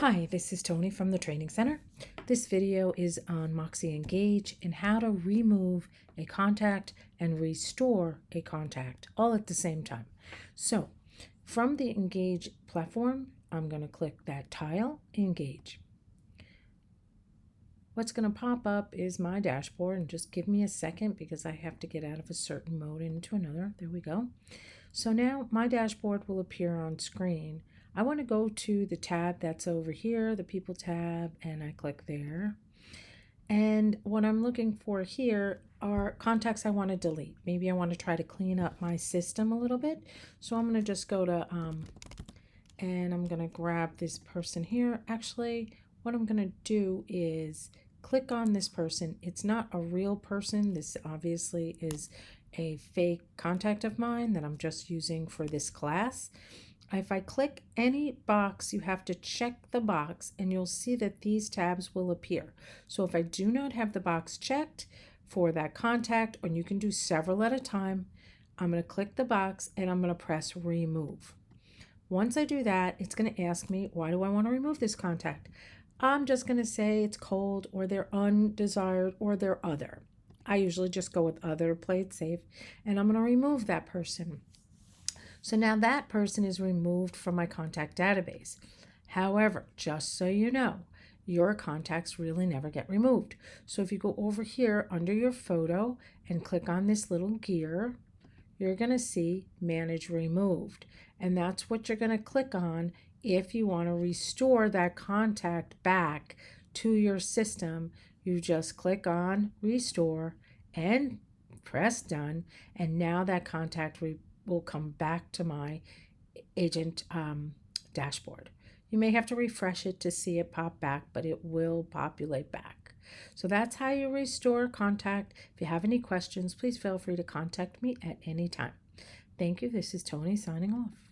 Hi, this is Tony from the Training Center. This video is on Moxi Engage and how to remove a contact and restore a contact all at the same time. So from the Engage platform, I'm going to click that tile, Engage. What's going to pop up is my dashboard, and just give me a second because I have to get out of a certain mode into another. There we go. So now my dashboard will appear on screen. I want to go to the tab that's over here, the People tab, and I click there. And what I'm looking for here are contacts I want to delete. Maybe I want to try to clean up my system a little bit. So I'm going to just go to, and I'm going to grab this person here. Actually, what I'm going to do is click on this person. It's not a real person. This obviously is a fake contact of mine that I'm just using for this class. If I click any box, you have to check the box and you'll see that these tabs will appear. So if I do not have the box checked for that contact, and you can do several at a time, I'm going to click the box and I'm going to press remove. Once I do that, it's going to ask me, why do I want to remove this contact? I'm just going to say it's cold, or they're undesired, or they're other. I usually just go with other, play it safe, and I'm going to remove that person. So now that person is removed from my contact database. However, just so you know, your contacts really never get removed. So if you go over here under your photo and click on this little gear, you're going to see Manage Removed. And that's what you're going to click on if you want to restore that contact back to your system. You just click on Restore and press Done, and now that contact will come back to my agent dashboard. You may have to refresh it to see it pop back, but it will populate back. So that's how you restore contact. If you have any questions, please feel free to contact me at any time. Thank you. This is Tony signing off.